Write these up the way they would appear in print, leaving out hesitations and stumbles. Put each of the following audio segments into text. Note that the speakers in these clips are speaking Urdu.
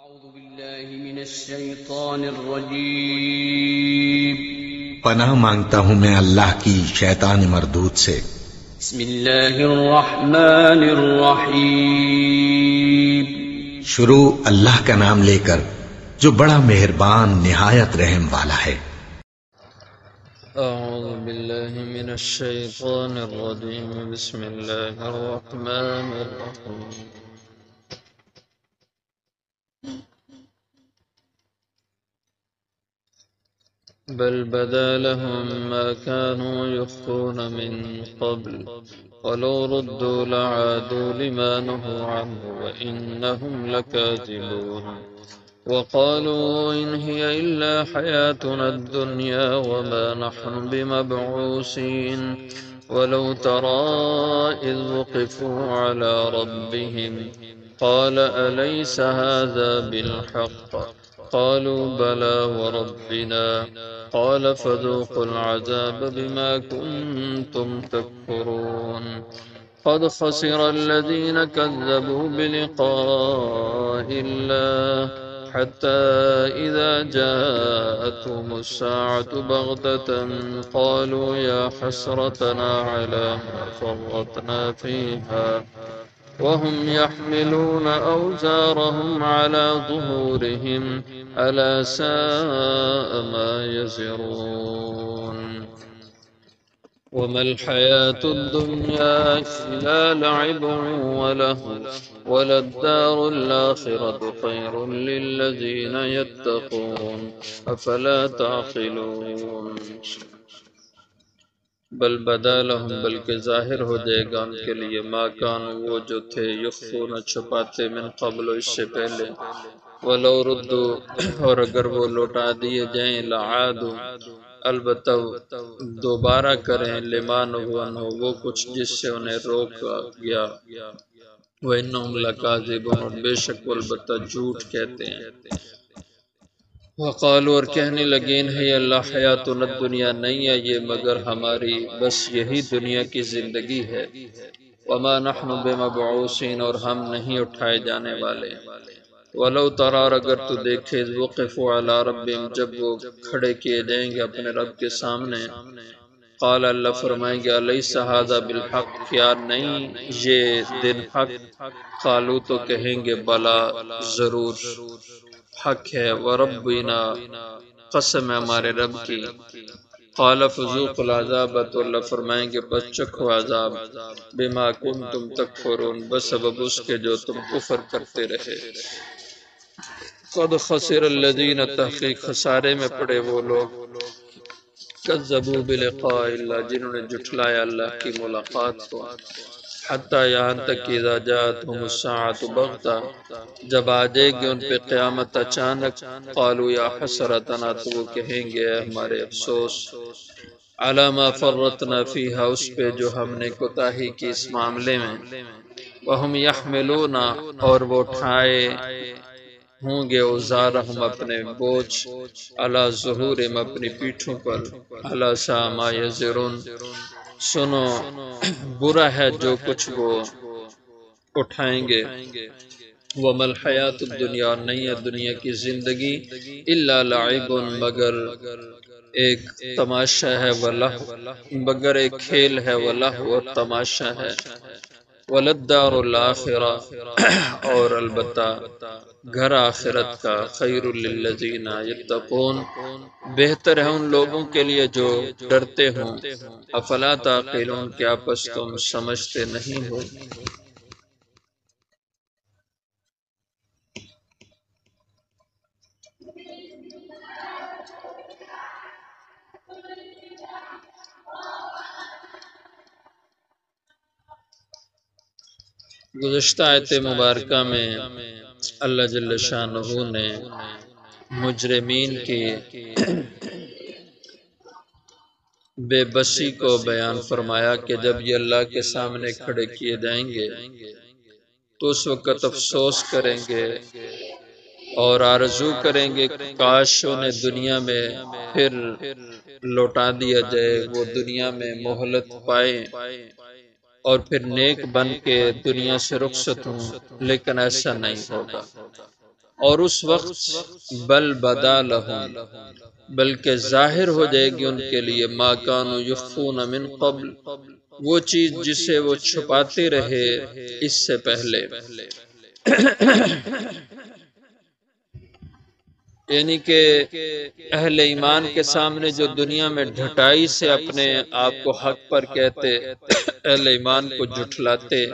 أعوذ بالله من الشيطان الرجيم پناہ مانگتا ہوں میں اللہ کی شیطان مردود سے۔ بسم الله الرحمن الرحيم شروع اللہ کا نام لے کر جو بڑا مہربان نہایت رحم والا ہے۔ أعوذ بالله من الشيطان الرجيم بسم الله الرحمن الرحيم بل بدا لهم ما كانوا يخفون من قبل ولو ردوا لعادوا لما نهوا عنه وإنهم لكاذبون وقالوا إن هي إلا حياتنا الدنيا وما نحن بمبعوثين ولو ترى إذ وقفوا على ربهم قال أليس هذا بالحق قالوا بلى وربنا قال فذوقوا العذاب بما كنتم تكفرون قد خسر الذين كذبوا بلقاء الله حتى إذا جاءتهم الساعة بغتة قالوا يا حسرتنا على ما فرطنا فيها وهم يحملون أوزارهم على ظهورهم ألا ساء ما يزرون وما الحياة الدنيا إلا لعب ولهو وللدار الآخرة خير للذين يتقون أفلا تعقلون بل بدا لهم بلکہ ظاہر ہو جائے گا ان کے لیے ما کانوا وہ جو تھے یخفون چھپاتے من قبل اس سے پہلے ولو ردوا اور اگر وہ لوٹا دیے جائیں لعادوا البتہ دوبارہ کریں لما نہوا عنہ وہ کچھ جس سے انہیں روکا گیا وَإِنَّهُمْ لَكَاذِبُونَ اور بے شک وہ البتہ جھوٹ کہتے ہیں وقالوا اور کہنے لگے ان ہے اللہ حیاتنا الدنیا نہیں ہے یہ مگر ہماری بس یہی دنیا کی زندگی ہے وما نحن بمبعوثین اور ہم نہیں اٹھائے جانے والے ولو ترى اور اگر تو دیکھے وقفوا علی ربهم جب وہ کھڑے کیے جائیں گے اپنے رب کے سامنے قال اللہ فرمائیں گے الیس ھذا بالحق کیا نہیں یہ دن حق قالوا تو کہیں گے بلا ضرور حق ہے وربنا قسم ہے ہمارے رب کی قال فذوقوا العذاب تو اللہ فرمائیں گے بس چکھو عذاب بما کنتم تکفرون بسبب اس کے جو تم کفر کرتے رہے قد خسر الذین تحقیق خسارے میں پڑے وہ لوگ کذبوا بلقاء اللہ جنہوں نے جھٹلایا اللہ کی ملاقات کو حتیٰ یہاں تک کہ اذا جاءتهم الساعة بغتہ جب آ جائے گی ان پہ قیامت اچانک قالوا یا حسرتنا تو وہ کہیں گے ہمارے افسوس علی ما فرطنا فیہا اس پہ جو ہم نے کوتاہی کی اس معاملے میں وہم یحملون اور وہ اٹھائے ہوں گے اوزارہم اپنے بوجھ علی ظہورہم اپنی پیٹھوں پر الا ساء ما یزرون سنو برا ہے جو کچھ وہ اٹھائیں گے وما الحیات الدنیا نہیں ہے دنیا کی زندگی الا لعب مگر ایک تماشا ہے ولہو مگر ایک کھیل ہے ولہو اور تماشا ہے وللدار الآخرہ اور البتہ گھر آخرت کا خیر للذین یتقون بہتر ہے ان لوگوں کے لیے جو ڈرتے ہوں افلا تعقلون کیا پس تم سمجھتے نہیں ہو گزشتہ آیت مبارکہ میں اللہ جل شانہ نے مجرمین کی بے بسی کو بیان فرمایا کہ جب یہ اللہ کے سامنے کھڑے کیے جائیں گے تو اس وقت افسوس کریں گے اور آرزو کریں گے کاش انہیں دنیا میں پھر لوٹا دیا جائے وہ دنیا میں مہلت پائیں اور پھر نیک بن کے دنیا سے رخصت ہوں لیکن ایسا نہیں ہوگا اور اس وقت بل بدا لہم، بلکہ ظاہر ہو جائے گی ان کے لیے ما کانوا یخفون من قبل، وہ چیز جسے وہ چھپاتے رہے اس سے پہلے۔ یعنی کہ اہل ایمان کے سامنے جو دنیا میں ڈھٹائی سے اپنے آپ کو حق پر کہتے، اہل ایمان کو جھٹلاتے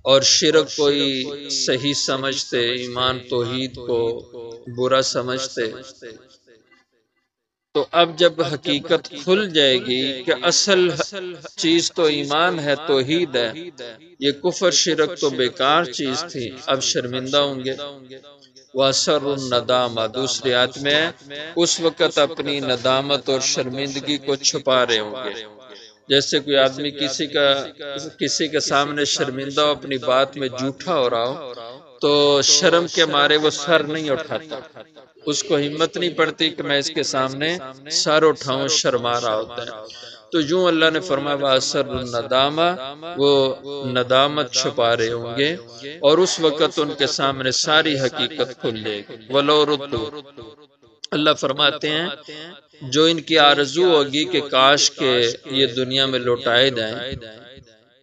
اور شرک کو ہی صحیح سمجھتے، ایمان توحید کو برا سمجھتے، تو اب جب حقیقت کھل جائے گی کہ اصل چیز تو ایمان ہے، توحید ہے، یہ کفر شرک تو بیکار چیز تھی، اب شرمندہ ہوں گے۔ وَأَسَرُّوا النَّدَامَةَ، دوسری آیت میں اس وقت اپنی ندامت اور شرمندگی کو چھپا رہے ہوں گے۔ جیسے کوئی آدمی کسی کے سامنے شرمندہ ہو، اپنی بات میں جھوٹا ہو رہا ہو، تو شرم کے مارے وہ سر نہیں اٹھاتا، اس کو ہمت نہیں پڑتی کہ میں اس کے سامنے سر اٹھاؤں، شرما رہا ہوتا ہے۔ تو یوں اللہ نے فرمایا وَأَسَرُّوا النَّدَامَةَ، وہ ندامت چھپا رہے ہوں گے، اور اس وقت ان کے سامنے ساری حقیقت کھل جائے گی۔ وَلَوْ رُدُّوا، اللہ فرماتے ہیں جو ان کی آرزو ہوگی کہ کاش کہ یہ دنیا میں لوٹائے جائیں،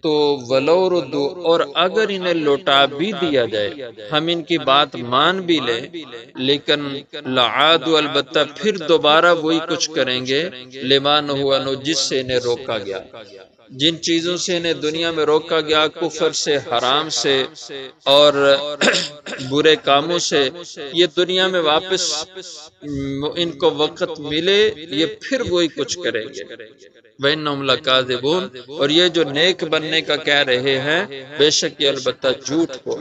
تو وَلَوْ رُدُّوا، اور اگر انہیں لوٹا بھی دیا جائے، ہم ان کی بات مان بھی لیں، لیکن لَعَادُوا، البتہ پھر دوبارہ وہی کچھ کریں گے، لِمَا نُهُوا عَنْهُ، جس سے انہیں روکا گیا، جن چیزوں سے انہیں دنیا میں روکا گیا، کفر سے، حرام سے اور برے کاموں سے، یہ دنیا میں واپس ان کو وقت ملے یہ پھر وہی کچھ کریں گے۔ وَإِنَّهُمْ لَكَاذِبُونَ، اور یہ جو نیک بننے کا کہہ رہے ہیں، بے شک یہ البتہ جھوٹ کو،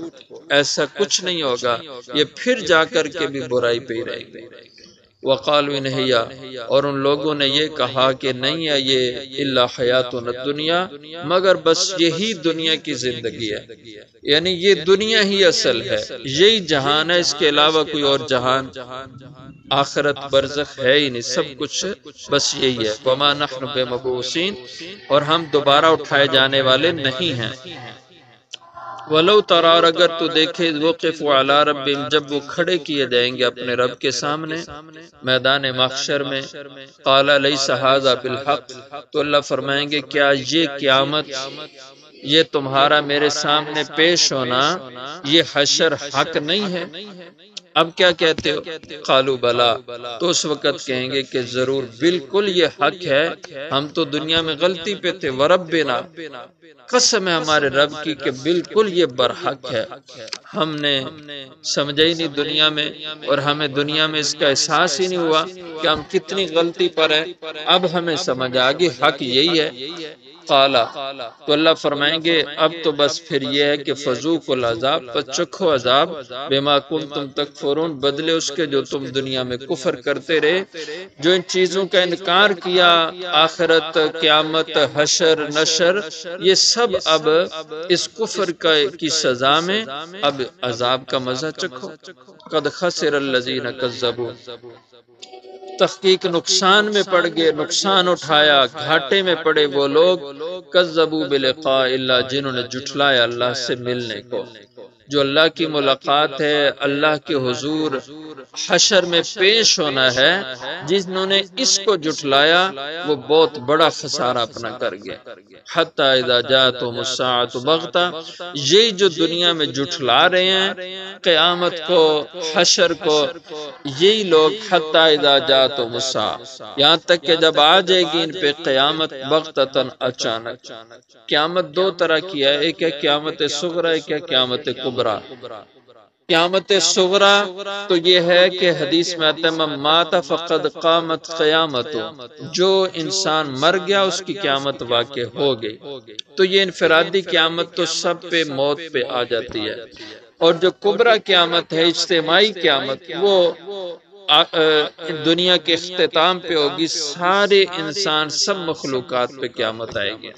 ایسا کچھ نہیں ہوگا، یہ پھر جا کر کے بھی برائی پہ ہی رہیں گے۔ وَقَالُوا إِنْ هِيَ، اور ان لوگوں نے یہ کہا کہ نہیں ہے یہ إِلَّا حَيَاتُنَا الدُّنْيَا، مگر بس یہی دنیا کی زندگی ہے، یعنی یہ دنیا ہی اصل ہے، یہی جہان ہے، اس کے علاوہ کوئی اور جہان، آخرت برزخ ہے ہی نہیں، سب کچھ بس یہی ہے۔ وَمَا نَحْنُ بِمَبْعُوثِينَ، اور ہم دوبارہ اٹھائے جانے والے نہیں ہیں۔ وَلَوْ تَرَىٰ، اور اگر تو دیکھے، وُقِفُوا عَلَىٰ رَبِّهِمْ، جب وہ کھڑے کیے جائیں گے اپنے رب کے سامنے میدان محشر میں، قَالَ لَيْسَ هَٰذَا بِالْحَقِّ، تو اللہ فرمائیں گے کیا یہ قیامت، یہ تمہارا میرے سامنے پیش ہونا، یہ حشر حق نہیں ہے؟ اب کیا کہتے ہو؟ قالوا بلا، تو اس وقت کہیں گے کہ ضرور، بالکل یہ حق ہے، ہم تو دنیا میں غلطی پہ تھے، وربنا، قسم ہے ہمارے رب کی کہ بالکل یہ برحق ہے، ہم نے سمجھا ہی نہیں دنیا میں، اور ہمیں دنیا میں اس کا احساس ہی نہیں ہوا کہ ہم کتنی غلطی پر ہیں، اب ہمیں سمجھ آ گئی حق یہی ہے۔ قالا، تو اللہ فرمائیں گے اب تو بس پھر یہ ہے کہ فذوقوا العذاب، پس چکھو عذاب، بما کنتم تکفرون، بدلے اس کے جو تم دنیا میں کفر کرتے رہے، جو ان چیزوں کا انکار کیا، آخرت، قیامت، حشر، نشر، یہ سب اب اس کفر کی سزا میں اب عذاب کا مزہ چکھو۔ قد خسر الذین کذبوا، تحقیق نقصان میں پڑ گئے، نقصان اٹھایا، گھاٹے میں پڑے وہ لوگ، کذبوا بلقاء اللہ، جنہوں نے جھٹلایا اللہ سے ملنے کو، جو اللہ کی ملاقات ہے، اللہ کے حضور حشر میں پیش ہونا ہے، جنہوں نے اس کو جھٹلایا وہ بہت بڑا خسارہ اپنا کر گیا۔ حتی اذا جاءتهم الساعة بغتہ، یہی جو دنیا میں جھٹلا رہے ہیں قیامت کو، حشر کو، یہی لوگ حتی اذا جاءتهم الساعة، یہاں تک کہ جب آ جائے گی ان پہ قیامت، بغتۃ، اچانک۔ قیامت دو طرح کی ہے، ایک ہے قیامت صغری، ایک ہے قیامت کبریٰ۔ قیامت صغریٰ تو یہ ہے کہ حدیث میں آتا ہے من مات فقد قامت قیامت، جو انسان مر گیا اس کی قیامت واقع ہو گئی، تو یہ انفرادی قیامت تو سب پہ موت پہ آ جاتی ہے، اور جو کبریٰ قیامت ہے، اجتماعی قیامت، وہ دنیا کے اختتام پہ ہوگی، سارے انسان، سب مخلوقات پہ قیامت آئے گی۔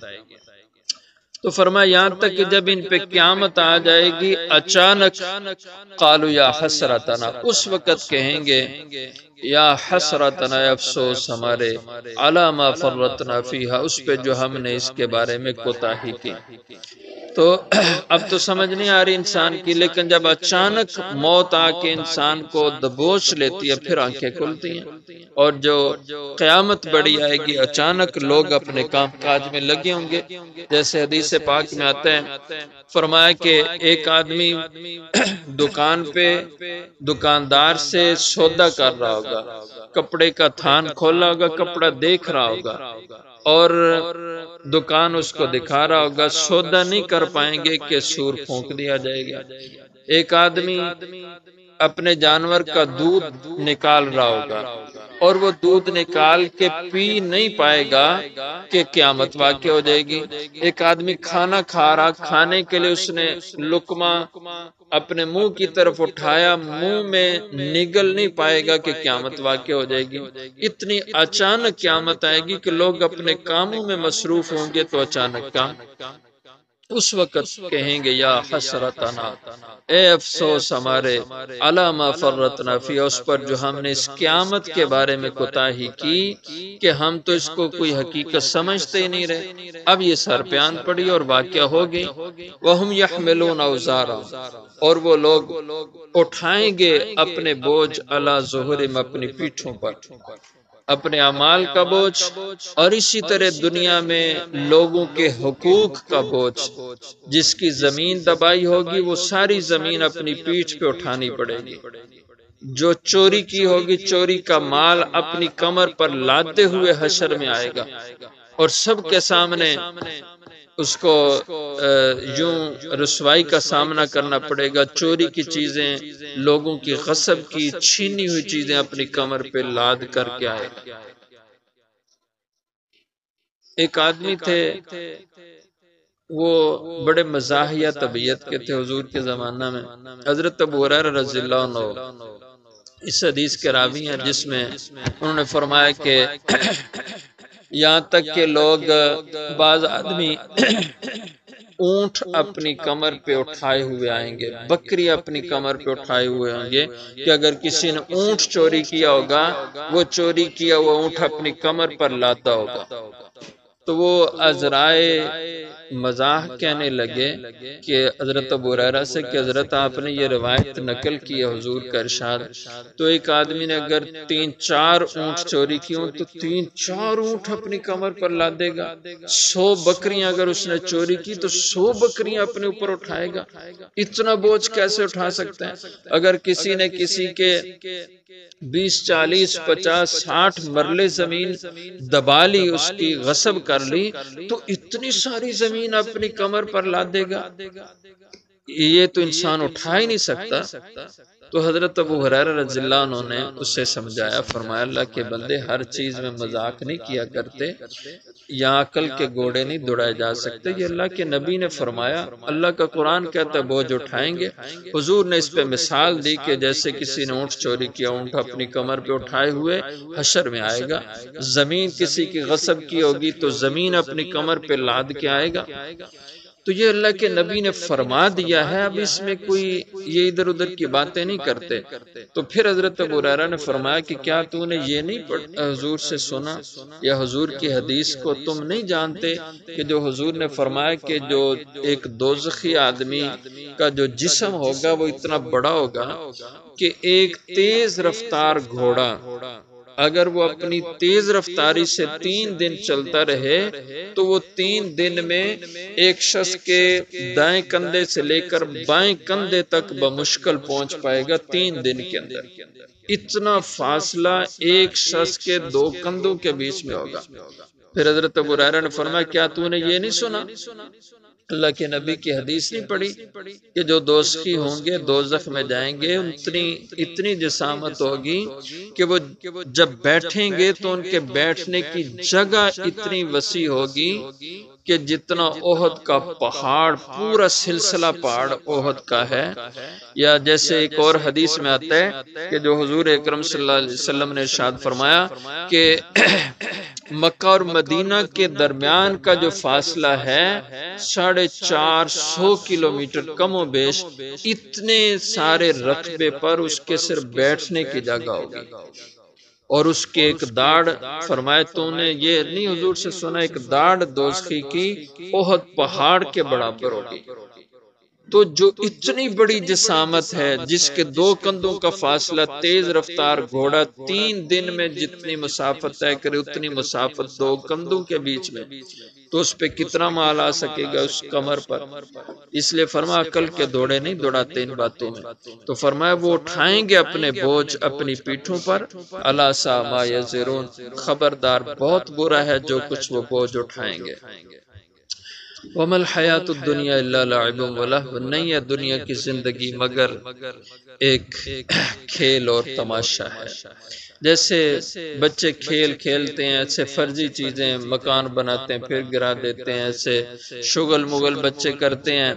تو فرمایا یہاں تک کہ جب ان پہ قیامت آ جائے گی اچانک، قالوا یا حسرتنا، اس وقت کہیں گے یا حسرتنا، افسوس ہمارے، علی ما فرطنا فیہا، اس پہ جو ہم نے اس کے بارے میں کوتاہی کی۔ تو اب تو سمجھ نہیں آ رہی انسان کی، لیکن جب اچانک موت آ کے انسان کو دبوچ لیتی ہے پھر آنکھیں کھلتی ہیں، اور جو قیامت بڑی آئے گی اچانک لوگ اپنے کام کاج میں لگے ہوں گے۔ جیسے حدیث پاک میں آتا ہے، فرمایا کہ ایک آدمی دکان پہ دکاندار سے سودا کر رہا ہوگا، کپڑے کا تھان کھولا ہوگا، کپڑا دیکھ رہا ہوگا اور دکان اس کو دکھا رہا ہوگا، سودا نہیں کر پائیں گے کہ سور پھونک دیا جائے گا۔ ایک آدمی اپنے جانور کا دودھ نکال رہا ہوگا اور وہ دودھ نکال کے پی نہیں پائے گا کہ قیامت واقع ہو جائے گی۔ ایک آدمی کھانا کھا رہا، کھانے کے لیے اس نے لقمہ اپنے منہ کی طرف اٹھایا، منہ میں نگل نہیں پائے گا کہ قیامت واقع ہو جائے گی۔ اتنی اچانک قیامت آئے گی کہ لوگ اپنے کاموں میں مصروف ہوں گے تو اچانک کام، اس وقت کہیں گے یا حسرتنا، اے افسوس ہمارے، علی ما فرطنا فی، اس پر جو ہم نے اس قیامت کے بارے میں کوتاہی کی کہ ہم تو اس کو کوئی حقیقت سمجھتے ہی نہیں رہے۔ اب یہ سر پہ آن پڑی اور واقعہ ہو گئی۔ وَهُمْ يَحْمِلُونَ أَوْزَارَهُمْ، اور وہ لوگ اٹھائیں گے اپنے بوجھ، علی ظہورہم، اپنی پیٹھوں پر، اپنے اعمال کا بوجھ، اور اسی طرح دنیا میں لوگوں کے حقوق کا بوجھ۔ جس کی زمین دبائی ہوگی وہ ساری زمین اپنی پیٹھ پہ اٹھانی پڑے گی۔ جو چوری کی ہوگی چوری کا مال اپنی کمر پر لاتے ہوئے حشر میں آئے گا، اور سب کے سامنے اس کو یوں رسوائی کا سامنا کرنا پڑے گا۔ چوری کی چیزیں، لوگوں کی غصب کی چھینی ہوئی چیزیں اپنی کمر پہ لاد کر کے آئے گا۔ ایک آدمی تھے، وہ بڑے مزاحیہ طبیعت کے تھے حضور کے زمانہ میں۔ حضرت ابو ہریرہ رضی اللہ عنہ اس حدیث کے راوی ہیں جس میں انہوں نے فرمایا کہ یہاں تک کہ لوگ، بعض آدمی اونٹ اپنی کمر پہ اٹھائے ہوئے آئیں گے، بکری اپنی کمر پہ اٹھائے ہوئے ہوں گے کہ اگر کسی نے اونٹ چوری کیا ہوگا، وہ چوری کیا وہ اونٹ اپنی کمر پر لاتا ہوگا۔ تو وہ عذرائے مزاح کہنے لگے کہ حضرت ابو ہریرہ سے کہ حضرت آپ نے یہ روایت نقل کی ہے حضور کا ارشاد، تو ایک آدمی نے اگر 3-4 اونٹ چوری کی ہوں تو 3-4 اونٹ اپنی کمر پر لا دے گا۔ 100 بکریاں اگر اس نے چوری کی تو 100 بکریاں اپنے اوپر اٹھائے گا۔ اتنا بوجھ کیسے اٹھا سکتے ہیں؟ اگر کسی نے کسی کے 20, 40, 50, 60 مرلے زمین دبا لی، اس کی غصب کر لی، تو اتنی ساری زمین اپنی کمر پر لا دے گا، یہ تو انسان اٹھا ہی نہیں سکتا۔ تو حضرت ابو ہریرہ رضی اللہ عنہ نے اسے سمجھایا، فرمایا اللہ کے بندے ہر چیز میں مذاق نہیں کیا کرتے، یہاں عقل کے گھوڑے نہیں دوڑائے جا سکتے۔ یہ اللہ کے نبی نے فرمایا، اللہ کا قرآن کہتا ہے بوجھ اٹھائیں گے۔ حضور نے اس پہ مثال دی کہ جیسے کسی نے اونٹ چوری کیا، اونٹ اپنی کمر پہ اٹھائے ہوئے حشر میں آئے گا۔ زمین کسی کی غصب کی ہوگی تو زمین اپنی کمر پہ لاد کے آئے گا۔ تو یہ اللہ کے نبی نے فرما دیا ہے، اب اس میں کوئی یہ ادھر ادھر کی باتیں نہیں کرتے۔ تو پھر حضرت ابو ہریرہ نے فرمایا کہ کیا تو نے یہ نہیں حضور سے سنا یا حضور کی حدیث کو تم نہیں جانتے کہ جو حضور نے فرمایا کہ جو ایک دوزخی آدمی کا جو جسم ہوگا وہ اتنا بڑا ہوگا کہ ایک تیز رفتار گھوڑا اگر وہ اپنی تیز رفتاری سے 3 دن چلتا رہے تو وہ 3 دن میں ایک شخص کے دائیں کندھے سے لے کر بائیں کندھے تک بمشکل پہنچ پائے گا 3 دن کے اندر۔ اتنا فاصلہ ایک شخص کے 2 کندھوں کے بیچ میں ہوگا۔ پھر حضرت ابو ہریرہ نے فرمایا کیا تو نے یہ نہیں سنا، اللہ کے نبی کی حدیث نہیں پڑھی کہ جو دوزخی ہوں گے دوزخ میں جائیں گے، اتنی جسامت ہوگی کہ وہ جب بیٹھیں گے تو ان کے بیٹھنے کی جگہ اتنی وسیع ہوگی کہ جتنا احد کا پہاڑ، پورا سلسلہ پہاڑ احد کا ہے۔ یا جیسے ایک اور حدیث میں آتا ہے کہ جو حضور اکرم صلی اللہ علیہ وسلم نے ارشاد فرمایا کہ مکہ اور مدینہ کے درمیان کا جو فاصلہ ہے 450 کلومیٹر کم و بیش، اتنے سارے رقبے پر اس کے صرف بیٹھنے کی جگہ ہوگی۔ اور اس کے ایک داڑھ، فرمائے تو نے یہ نہیں حضور سے سنا، ایک داڑھ دوزخی کی احد پہاڑ کے برابر ہوگی۔ تو جو اتنی بڑی جسامت ہے، جس کے دو کندھوں کا فاصلہ تیز رفتار گھوڑا 3 دن میں جتنی مسافت طے کرے اتنی مسافت دو کندھوں کے بیچ میں، تو اس پہ کتنا مال آ سکے گا اس کمر پر؟ اس لیے فرمایا عقل کے دوڑے نہیں دوڑاتے ان باتوں میں۔ تو فرمایا وہ اٹھائیں گے اپنے بوجھ اپنی پیٹھوں پر، الا سا ما یزرون، خبردار بہت برا ہے جو کچھ وہ بوجھ اٹھائیں گے۔ وَمَا الْحَيَاةُ الدُّنْيَا إِلَّا لَعِبٌ وَلَهْوٌ، نہیں ہے دنیا کی زندگی مگر ایک کھیل اور تماشا ہے۔ جیسے بچے کھیل کھیلتے ہیں، ایسے فرضی چیزیں مکان بناتے ہیں پھر گرا دیتے ہیں، ایسے شغل مغل بچے کرتے ہیں،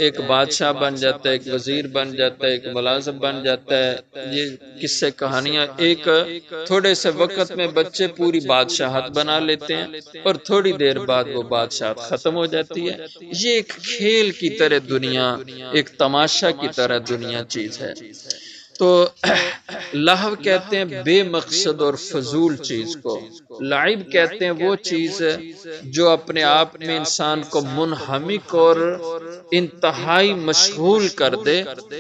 ایک بادشاہ بن جاتا ہے، ایک وزیر بن جاتا ہے، ایک ملازم بن جاتا ہے۔ یہ قصے کہانیاں، ایک تھوڑے سے وقت میں بچے پوری بادشاہت بنا لیتے ہیں اور تھوڑی دیر بعد وہ بادشاہت ختم ہو جاتی ہے۔ یہ ایک کھیل کی طرح دنیا، ایک تماشا کی طرح دنیا چیز ہے۔ تو لہو کہتے ہیں بے مقصد اور فضول چیز کو، لعب کہتے ہیں وہ چیز جو اپنے آپ میں انسان کو منہمک اور انتہائی مشغول کر دے،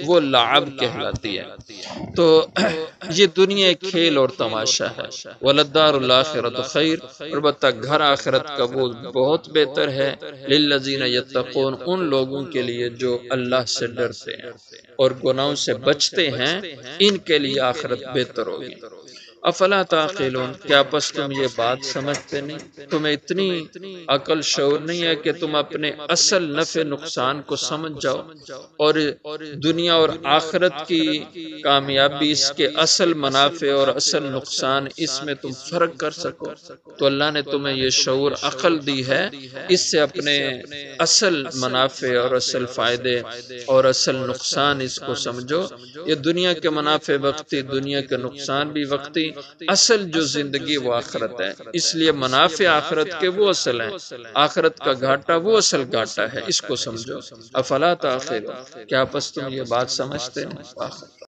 وہ لعب کہلاتی ہے۔ تو یہ دنیا ایک کھیل اور تماشا ہے۔ وَلَلدَّارُ الْآخِرَةُ خَيْرٌ، البتہ گھر آخرت کا وہ بہت بہتر ہے، لِلَّذِينَ يَتَّقُونَ، ان لوگوں کے لیے جو اللہ سے ڈرتے ہیں اور گناہوں سے بچتے ہیں، ان کے لیے آخرت بہتر ہوگی۔ افلا تعقلون، کیا پس تم یہ بات سمجھتے نہیں؟ تمہیں اتنی عقل شعور نہیں ہے کہ تم اپنے اصل نفع نقصان کو سمجھ جاؤ اور دنیا اور آخرت کی کامیابی، اس کے اصل منافع اور اصل نقصان، اس میں تم فرق کر سکو؟ تو اللہ نے تمہیں یہ شعور عقل دی ہے، اس سے اپنے اصل منافع اور اصل فائدے اور اصل نقصان اس کو سمجھو۔ یہ دنیا کے منافع وقتی، دنیا کے نقصان بھی وقتی، اصل جو زندگی وہ آخرت ہے۔ اس لیے منافع آخرت کے وہ اصل ہیں، آخرت کا گھاٹا وہ اصل گھاٹا ہے، اس کو سمجھو۔ افلا تعقلون، کیا پس تم یہ بات سمجھتے ہیں؟